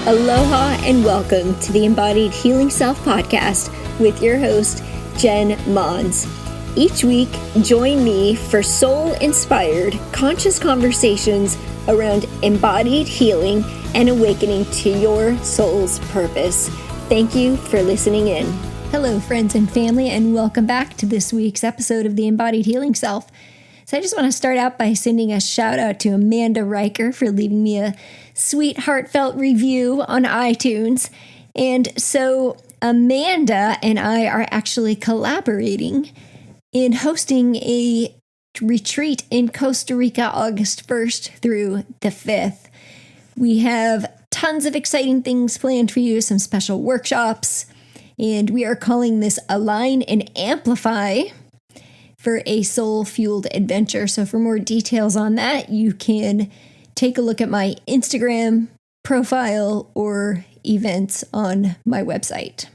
Aloha and welcome to the Embodied Healing Self podcast with your host, Jen Mons. Each week, join me for soul-inspired, conscious conversations around embodied healing and awakening to your soul's purpose. Thank you for listening in. Hello, friends and family, and welcome back to this week's episode of the Embodied Healing Self. So I just want to start out by sending a shout out to Amanda Riker for leaving me a sweet, heartfelt review on iTunes. And so Amanda and I are actually collaborating in hosting a retreat in Costa Rica August 1st through the 5th. We have tons of exciting things planned for you, some special workshops, and we are calling this Align and Amplify for a soul-fueled adventure. So for more details on that, you can take a look at my Instagram profile or events on my website.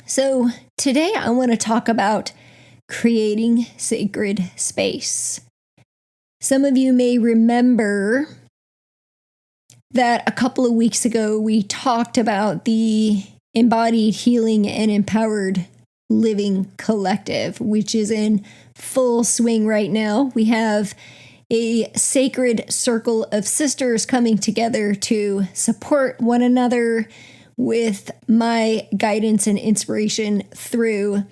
So today I want to talk about creating sacred space. Some of you may remember that a couple of weeks ago we talked about the Embodied Healing and Empowered Living Collective, which is in full swing right now. We have a sacred circle of sisters coming together to support one another with my guidance and inspiration through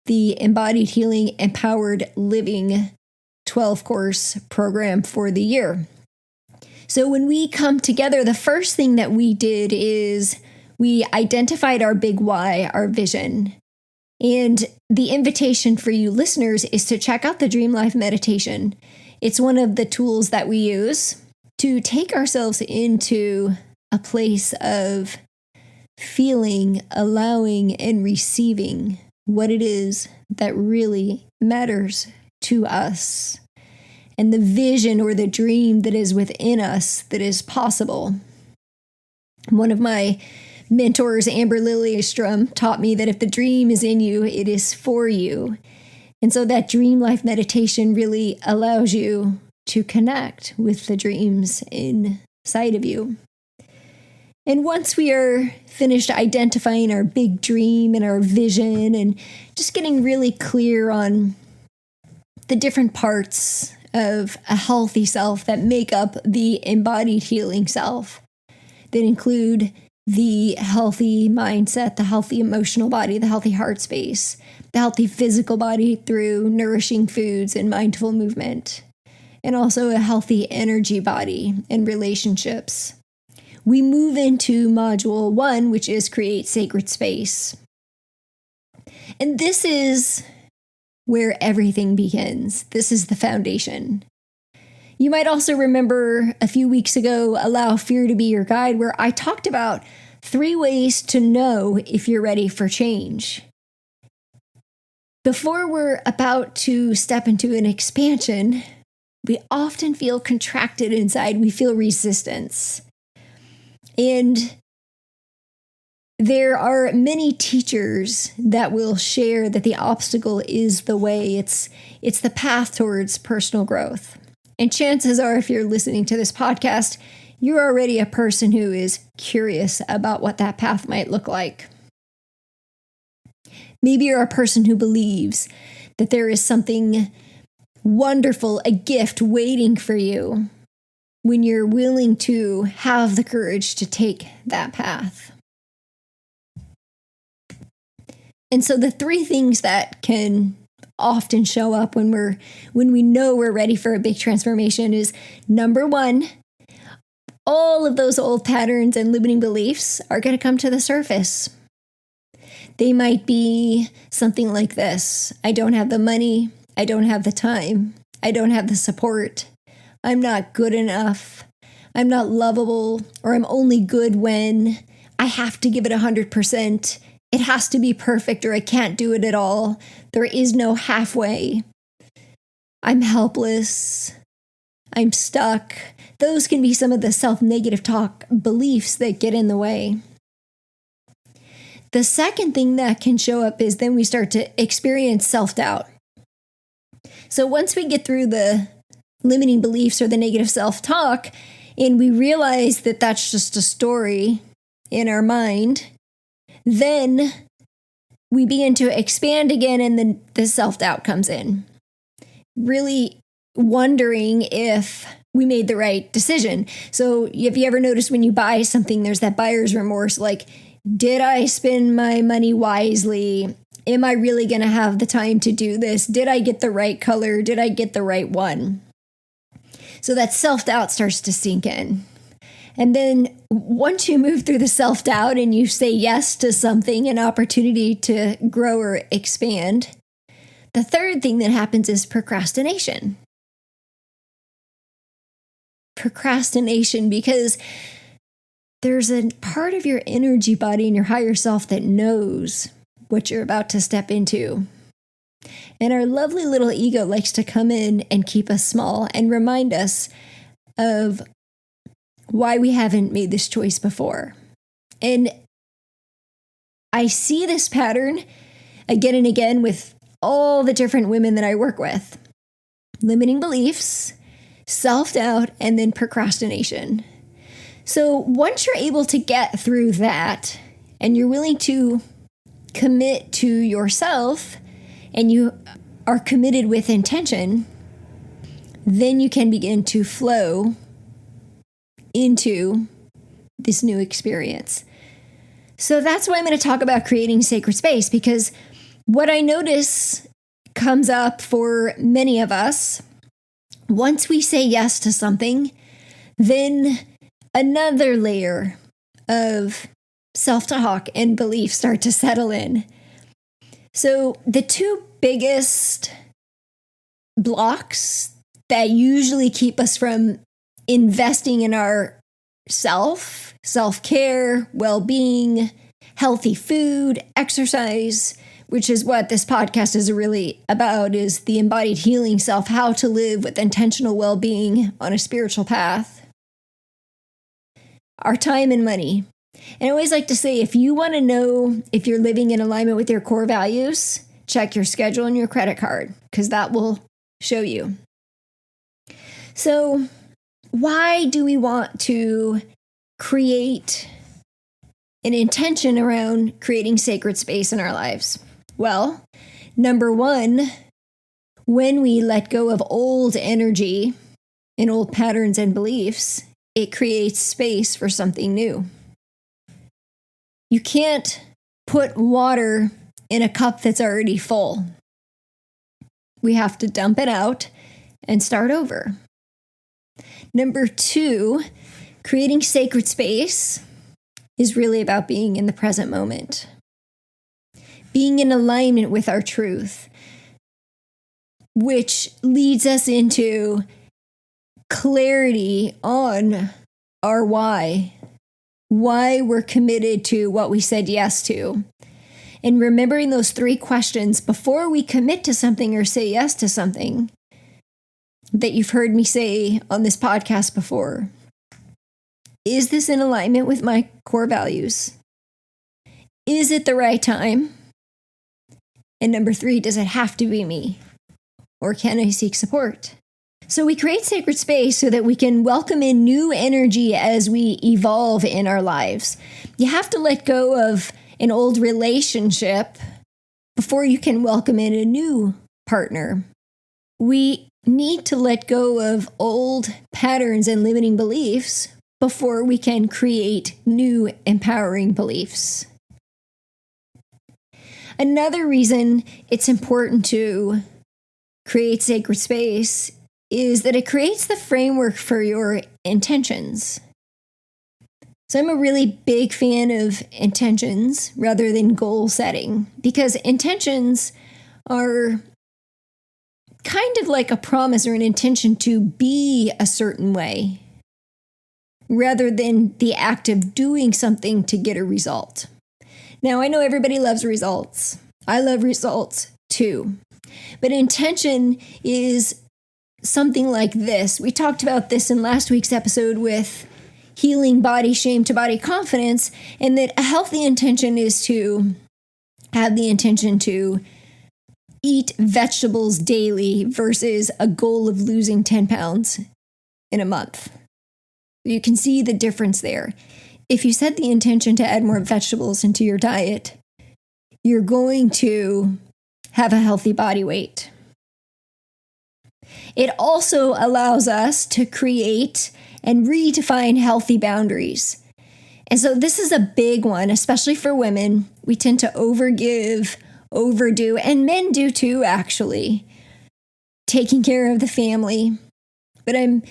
the Embodied Healing Empowered Living 12-course program for the year. So when we come together, the first thing that we did is we identified our big why, our vision. And the invitation for you listeners is to check out the Dream Life Meditation. It's one of the tools that we use to take ourselves into a place of feeling, allowing, and receiving what it is that really matters to us and the vision or the dream that is within us that is possible. One of my mentors, Amber Lillystrom, taught me that if the dream is in you, it is for you. And so that Dream Life Meditation really allows you to connect with the dreams inside of you. And once we are finished identifying our big dream and our vision and just getting really clear on the different parts of a healthy self that make up the embodied healing self, that include the healthy mindset, the healthy emotional body, the healthy heart space, the healthy physical body through nourishing foods and mindful movement, and also a healthy energy body and relationships. We move into module 1, which is create sacred space. And this is where everything begins. This is the foundation. You might also remember a few weeks ago, Allow Fear to Be Your Guide, where I talked about 3 ways to know if you're ready for change. Before we're about to step into an expansion, we often feel contracted inside. We feel resistance. And there are many teachers that will share that the obstacle is the way. It's the path towards personal growth. And chances are, if you're listening to this podcast, you're already a person who is curious about what that path might look like. Maybe you're a person who believes that there is something wonderful, a gift waiting for you when you're willing to have the courage to take that path. And so the 3 things that can often show up when we know we're ready for a big transformation is, number 1, all of those old patterns and limiting beliefs are going to come to the surface. They might be something like this: I don't have the money, I don't have the time, I don't have the support, I'm not good enough, I'm not lovable, or I'm only good when I have to give it 100%. It has to be perfect or I can't do it at all. There is no halfway. I'm helpless. I'm stuck. Those can be some of the self-negative talk beliefs that get in the way. The second thing that can show up is then we start to experience self-doubt. So once we get through the limiting beliefs or the negative self-talk, and we realize that that's just a story, in our mind, then we begin to expand again, and then the self-doubt comes in. Really wondering if we made the right decision. So have you ever noticed when you buy something, there's that buyer's remorse, like, did I spend my money wisely? Am I really going to have the time to do this? Did I get the right color? Did I get the right one? So that self-doubt starts to sink in. And then once you move through the self-doubt and you say yes to something, an opportunity to grow or expand, the third thing that happens is procrastination. Procrastination, because there's a part of your energy body and your higher self that knows what you're about to step into. And our lovely little ego likes to come in and keep us small and remind us of why we haven't made this choice before. And I see this pattern again and again with all the different women that I work with. Limiting beliefs, self-doubt, and then procrastination. So once you're able to get through that and you're willing to commit to yourself and you are committed with intention, then you can begin to flow into this new experience. So that's why I'm going to talk about creating sacred space, because what I notice comes up for many of us, once we say yes to something, then another layer of self-talk and beliefs start to settle in. So the two biggest blocks that usually keep us from investing in our self-care, well-being, healthy food, exercise, which is what this podcast is really about, is the embodied healing self, how to live with intentional well-being on a spiritual path. Our time and money. And I always like to say, if you want to know if you're living in alignment with your core values, check your schedule and your credit card, because that will show you. So why do we want to create an intention around creating sacred space in our lives? Well, number one, when we let go of old energy and old patterns and beliefs, it creates space for something new. You can't put water in a cup that's already full. We have to dump it out and start over. Number two, creating sacred space is really about being in the present moment. Being in alignment with our truth, which leads us into clarity on our why we're committed to what we said yes to. And remembering those three questions before we commit to something or say yes to something that you've heard me say on this podcast before. Is this in alignment with my core values? Is it the right time? And number three, does it have to be me? Or can I seek support? So we create sacred space so that we can welcome in new energy as we evolve in our lives. You have to let go of an old relationship before you can welcome in a new partner. We need to let go of old patterns and limiting beliefs before we can create new empowering beliefs. Another reason it's important to create sacred space is that it creates the framework for your intentions. So I'm a really big fan of intentions rather than goal setting, because intentions are kind of like a promise or an intention to be a certain way, rather than the act of doing something to get a result. Now, I know everybody loves results. I love results too. But intention is something like this. We talked about this in last week's episode with healing body shame to body confidence, and that a healthy intention is to have the intention to eat vegetables daily versus a goal of losing 10 pounds in a month. You can see the difference there. if you set the intention to add more vegetables into your diet, you're going to have a healthy body weight. It also allows us to create and redefine healthy boundaries. And so this is a big one, especially for women. We tend to overgive, overdo, and men do too, actually, taking care of the family. But I'm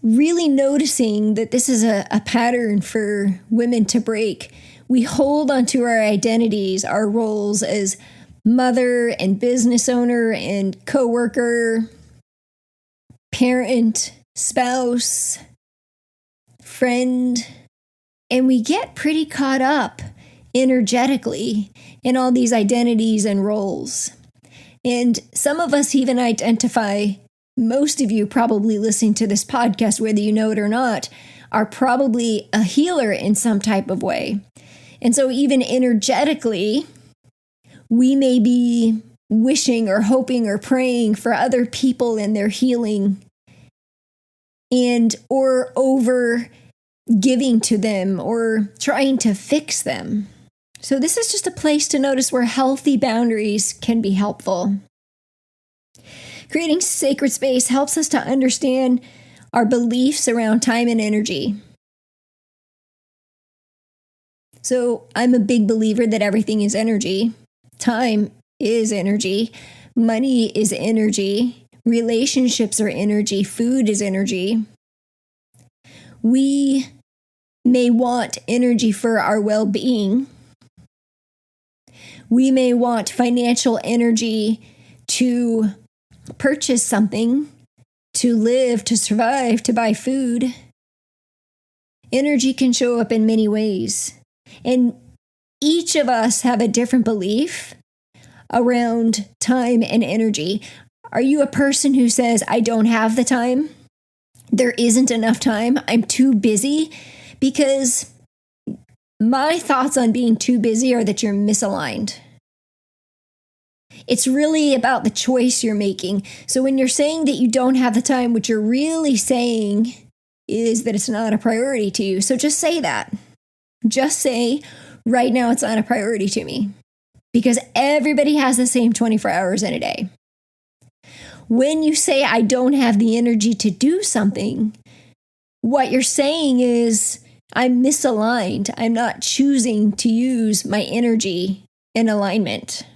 really noticing that this is a pattern for women to break. We hold onto our identities, our roles as mother and business owner and coworker, parent, spouse, friend, and we get pretty caught up energetically in all these identities and roles. And some of us even identify, most of you probably listening to this podcast, whether you know it or not, are probably a healer in some type of way. And so even energetically, we may be wishing or hoping or praying for other people in their healing or over giving to them or trying to fix them. So this is just a place to notice where healthy boundaries can be helpful. Creating sacred space helps us to understand our beliefs around time and energy. So I'm a big believer that everything is energy. Time is energy. Money is energy. Relationships are energy. Food is energy. We may want energy for our well-being. We may want financial energy to purchase something, to live, to survive, to buy food. Energy can show up in many ways. And each of us have a different belief around time and energy. Are you a person who says, I don't have the time? There isn't enough time. I'm too busy? Because my thoughts on being too busy are that you're misaligned. It's really about the choice you're making. So when you're saying that you don't have the time, what you're really saying is that it's not a priority to you. So just say that. Just say, right now it's not a priority to me. Because everybody has the same 24 hours in a day. When you say, I don't have the energy to do something, what you're saying is, I'm misaligned. I'm not choosing to use my energy in alignment.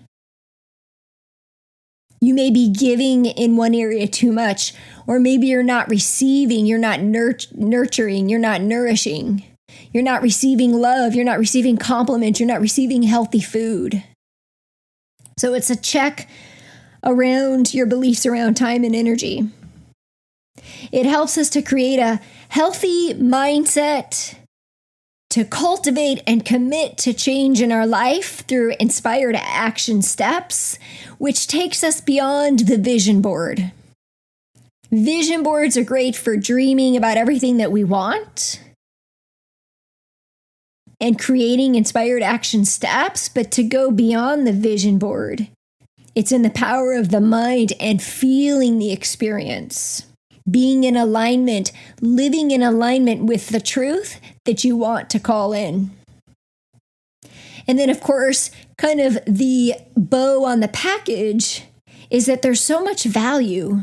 You may be giving in one area too much, or maybe you're not receiving, you're not nurturing, you're not nourishing. You're not receiving love, you're not receiving compliments, you're not receiving healthy food. So it's a check around your beliefs around time and energy. It helps us to create a healthy mindset, to cultivate and commit to change in our life through inspired action steps, which takes us beyond the vision board. Vision boards are great for dreaming about everything that we want and creating inspired action steps, but to go beyond the vision board, it's in the power of the mind and feeling the experience. Being in alignment, living in alignment with the truth that you want to call in. And then, of course, kind of the bow on the package is that there's so much value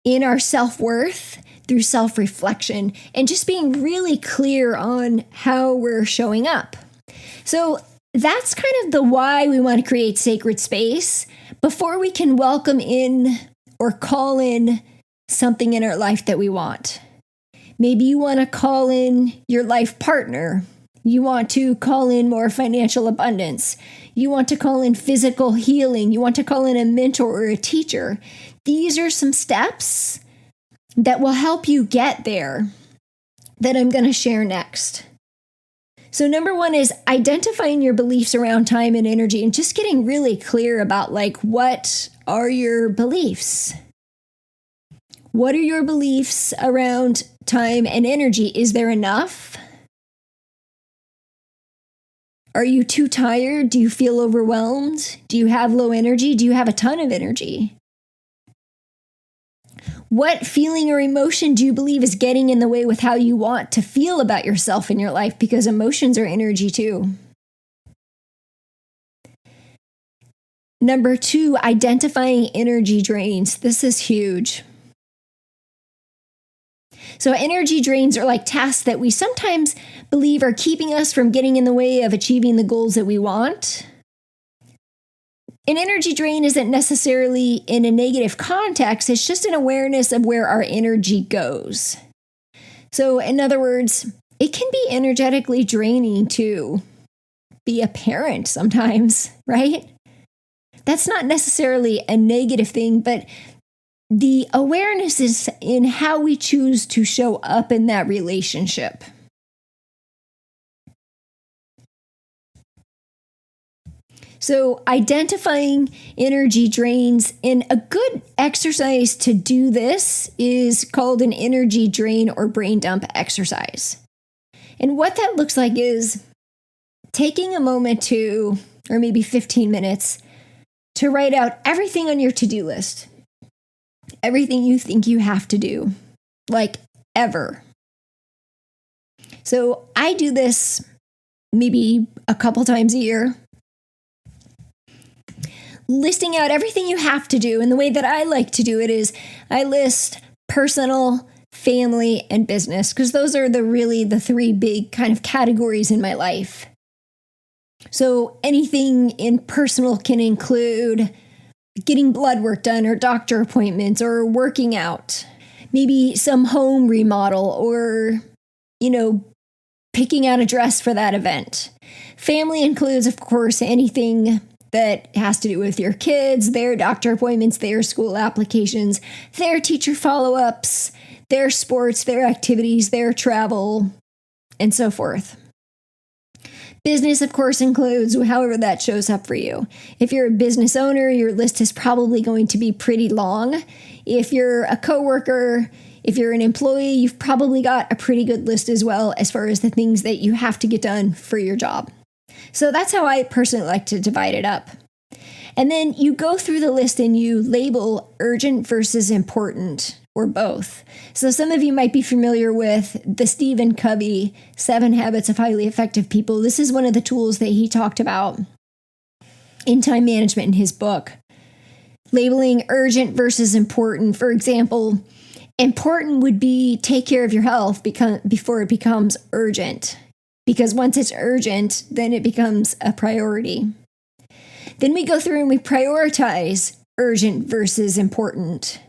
in our self-worth through self-reflection and just being really clear on how we're showing up. So that's kind of the why we want to create sacred space before we can welcome in or call in something in our life that we want. Maybe you want to call in your life partner. You want to call in more financial abundance. You want to call in physical healing. You want to call in a mentor or a teacher. These are some steps that will help you get there that I'm going to share next. So number one is identifying your beliefs around time and energy and just getting really clear about what are your beliefs? What are your beliefs around time and energy? Is there enough? Are you too tired? Do you feel overwhelmed? Do you have low energy? Do you have a ton of energy? What feeling or emotion do you believe is getting in the way with how you want to feel about yourself in your life? Because emotions are energy too. Number 2, identifying energy drains. This is huge. So energy drains are like tasks that we sometimes believe are keeping us from getting in the way of achieving the goals that we want. An energy drain isn't necessarily in a negative context, it's just an awareness of where our energy goes. So in other words, it can be energetically draining to be a parent sometimes, right? That's not necessarily a negative thing, but the awareness is in how we choose to show up in that relationship. So identifying energy drains, and a good exercise to do this is called an energy drain or brain dump exercise. And what that looks like is taking a moment to, or maybe 15 minutes, to write out everything on your to-do list. Everything you think you have to do, like ever. So I do this maybe a couple times a year, listing out everything you have to do. And the way that I like to do it is I list personal, family, and business, because those are the 3 big kind of categories in my life. So anything in personal can include getting blood work done or doctor appointments or working out, maybe some home remodel or, picking out a dress for that event. Family includes, of course, anything that has to do with your kids, their doctor appointments, their school applications, their teacher follow-ups, their sports, their activities, their travel, and so forth. Business, of course, includes however that shows up for you. If you're a business owner, your list is probably going to be pretty long. If you're a coworker, if you're an employee, you've probably got a pretty good list as well as far as the things that you have to get done for your job. So that's how I personally like to divide it up. And then you go through the list and you label urgent versus important, or both. So some of you might be familiar with the Stephen Covey 7 Habits of Highly Effective People. This is one of the tools that he talked about in time management in his book. Labeling urgent versus important. For example, important would be take care of your health before it becomes urgent. Because once it's urgent, then it becomes a priority. Then we go through and we prioritize urgent versus important.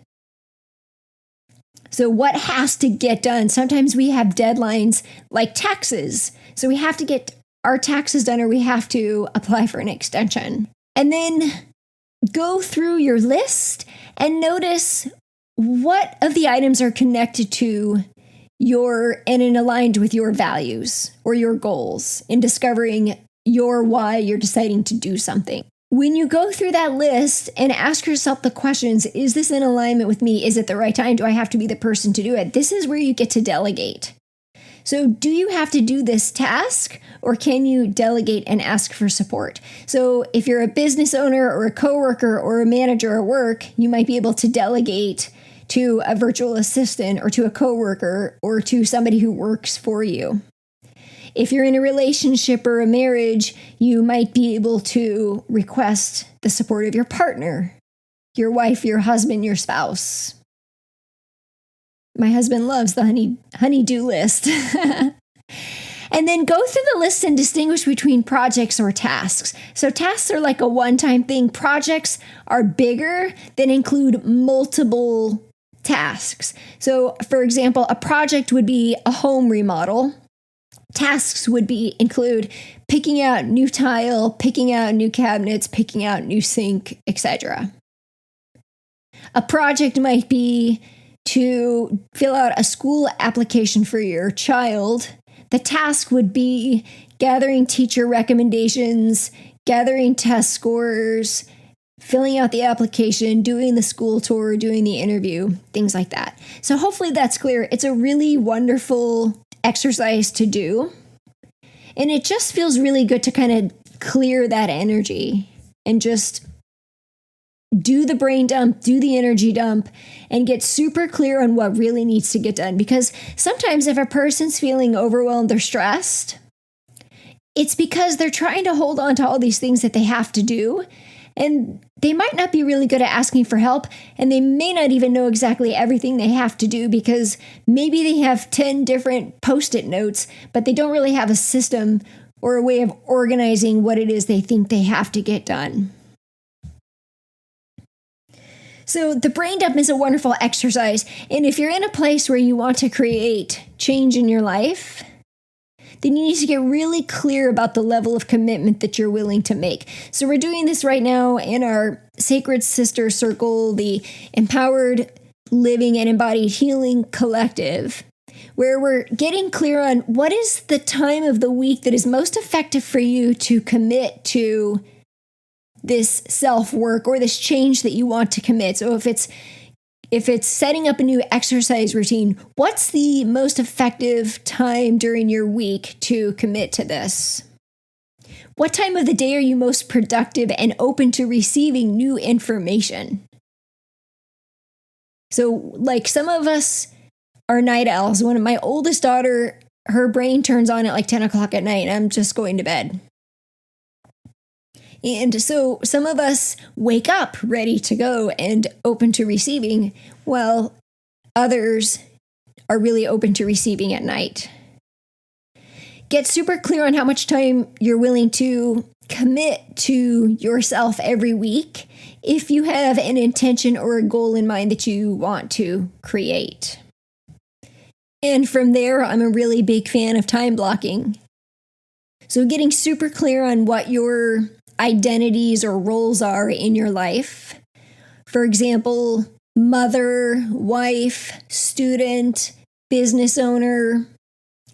So what has to get done? Sometimes we have deadlines like taxes. So we have to get our taxes done or we have to apply for an extension. And then go through your list and notice what of the items are connected to and aligned with your values or your goals in discovering your why you're deciding to do something. When you go through that list and ask yourself the questions, is this in alignment with me? Is it the right time? Do I have to be the person to do it? This is where you get to delegate. So do you have to do this task or can you delegate and ask for support? So if you're a business owner or a coworker or a manager at work, you might be able to delegate to a virtual assistant or to a coworker or to somebody who works for you. If you're in a relationship or a marriage, you might be able to request the support of your partner, your wife, your husband, your spouse. My husband loves the honey-do list. And then go through the list and distinguish between projects or tasks. So tasks are like a one-time thing. Projects are bigger that include multiple tasks. So, for example, a project would be a home remodel. Tasks would include picking out new tile, picking out new cabinets, picking out new sink, etc. A project might be to fill out a school application for your child. The task would be gathering teacher recommendations, gathering test scores, filling out the application, doing the school tour, doing the interview, things like that. So hopefully that's clear. It's a really wonderful exercise to do. And it just feels really good to kind of clear that energy and just do the brain dump, do the energy dump, and get super clear on what really needs to get done. Because sometimes if a person's feeling overwhelmed or stressed, it's because they're trying to hold on to all these things that they have to do. And they might not be really good at asking for help, and they may not even know exactly everything they have to do because maybe they have 10 different Post-it notes, but they don't really have a system or a way of organizing what it is they think they have to get done. So the brain dump is a wonderful exercise, and if you're in a place where you want to create change in your life, then you need to get really clear about the level of commitment that you're willing to make. So we're doing this right now in our Sacred Sister Circle, the Empowered Living and Embodied Healing Collective, where we're getting clear on what is the time of the week that is most effective for you to commit to this self-work or this change that you want to commit. So if it's setting up a new exercise routine, what's the most effective time during your week to commit to this? What time of the day are you most productive and open to receiving new information? So like some of us are night owls. When my oldest daughter, her brain turns on at like 10 o'clock at night, and I'm just going to bed. And so some of us wake up ready to go and open to receiving, while others are really open to receiving at night. Get super clear on how much time you're willing to commit to yourself every week if you have an intention or a goal in mind that you want to create. And from there, I'm a really big fan of time blocking. So getting super clear on what your identities or roles are in your life. For example, mother, wife, student, business owner,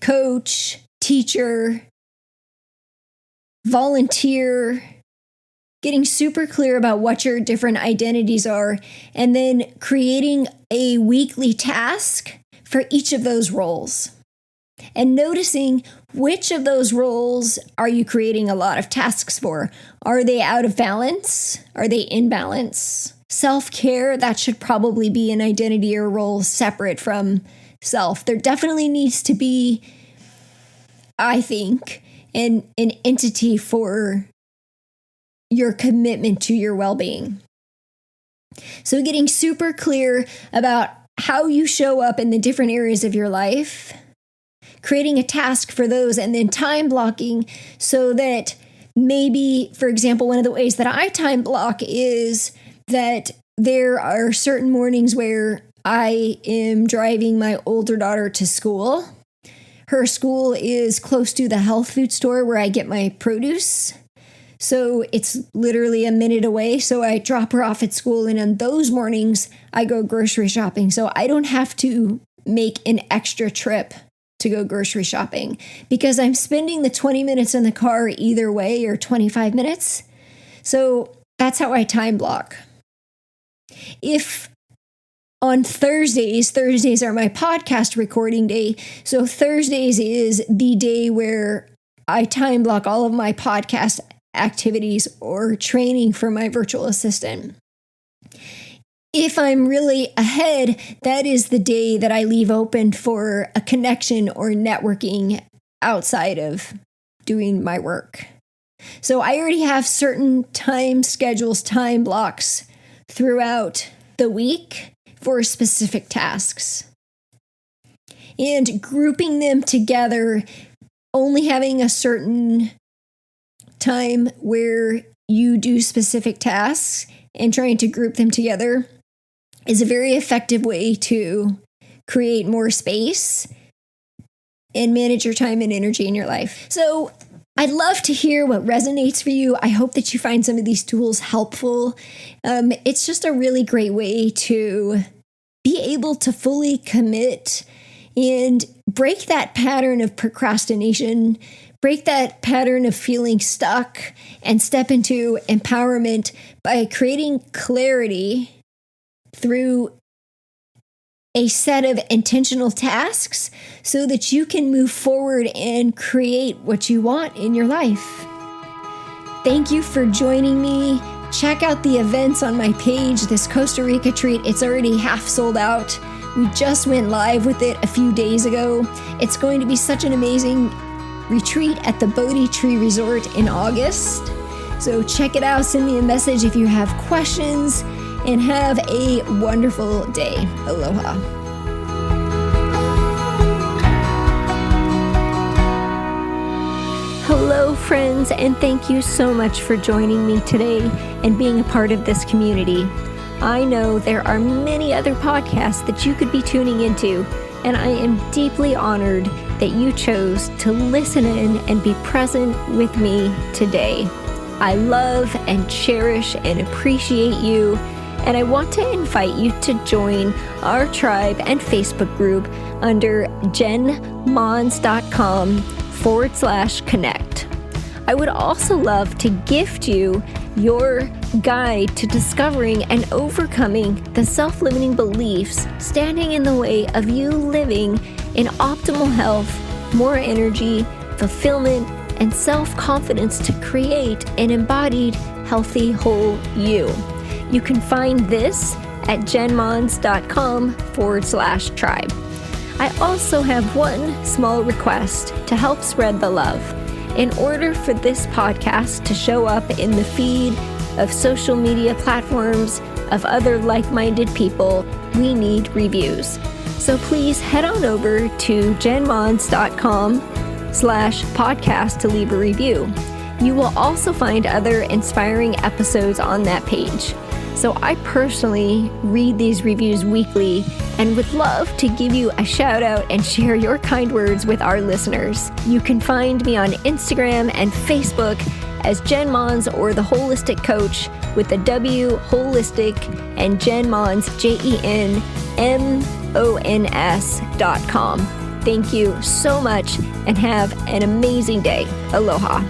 coach, teacher, volunteer. Getting super clear about what your different identities are, and then creating a weekly task for each of those roles. And noticing which of those roles are you creating a lot of tasks for? Are they out of balance? Are they in balance? Self-care, that should probably be an identity or role separate from self. There definitely needs to be, I think, an entity for your commitment to your well-being. So getting super clear about how you show up in the different areas of your life, creating a task for those, and then time blocking so that maybe, for example, one of the ways that I time block is that there are certain mornings where I am driving my older daughter to school. Her school is close to the health food store where I get my produce. So it's literally a minute away. So I drop her off at school, and on those mornings, I go grocery shopping. So I don't have to make an extra trip to go grocery shopping because I'm spending the 20 minutes in the car either way, or 25 minutes. So that's how I time block. If on Thursdays are my podcast recording day. So Thursdays is the day where I time block all of my podcast activities or training for my virtual assistant. If I'm really ahead, that is the day that I leave open for a connection or networking outside of doing my work. So I already have certain time schedules, time blocks throughout the week for specific tasks. And grouping them together, only having a certain time where you do specific tasks and trying to group them together is a very effective way to create more space and manage your time and energy in your life. So I'd love to hear what resonates for you. I hope that you find some of these tools helpful. It's just a really great way to be able to fully commit and break that pattern of procrastination, break that pattern of feeling stuck, and step into empowerment by creating clarity through a set of intentional tasks so that you can move forward and create what you want in your life. Thank you for joining me Check out the events on my page. This Costa Rica retreat, it's already half sold out. We just went live with it a few days ago. It's going to be such an amazing retreat at the Bodhi Tree Resort in August. So check it out. Send me a message if you have questions, and have a wonderful day. Aloha. Hello, friends, and thank you so much for joining me today and being a part of this community. I know there are many other podcasts that you could be tuning into, and I am deeply honored that you chose to listen in and be present with me today. I love and cherish and appreciate you, and I want to invite you to join our tribe and Facebook group under jenmons.com/connect. I would also love to gift you your guide to discovering and overcoming the self-limiting beliefs standing in the way of you living in optimal health, more energy, fulfillment, and self-confidence to create an embodied, healthy, whole you. You can find this at jenmons.com/tribe. I also have one small request to help spread the love. In order for this podcast to show up in the feed of social media platforms of other like-minded people, we need reviews. So please head on over to jenmons.com/podcast to leave a review. You will also find other inspiring episodes on that page. So I personally read these reviews weekly and would love to give you a shout out and share your kind words with our listeners. You can find me on Instagram and Facebook as Jen Mons or The Holistic Coach with the W Holistic and Jen Mons, JenMons.com. Thank you so much and have an amazing day. Aloha.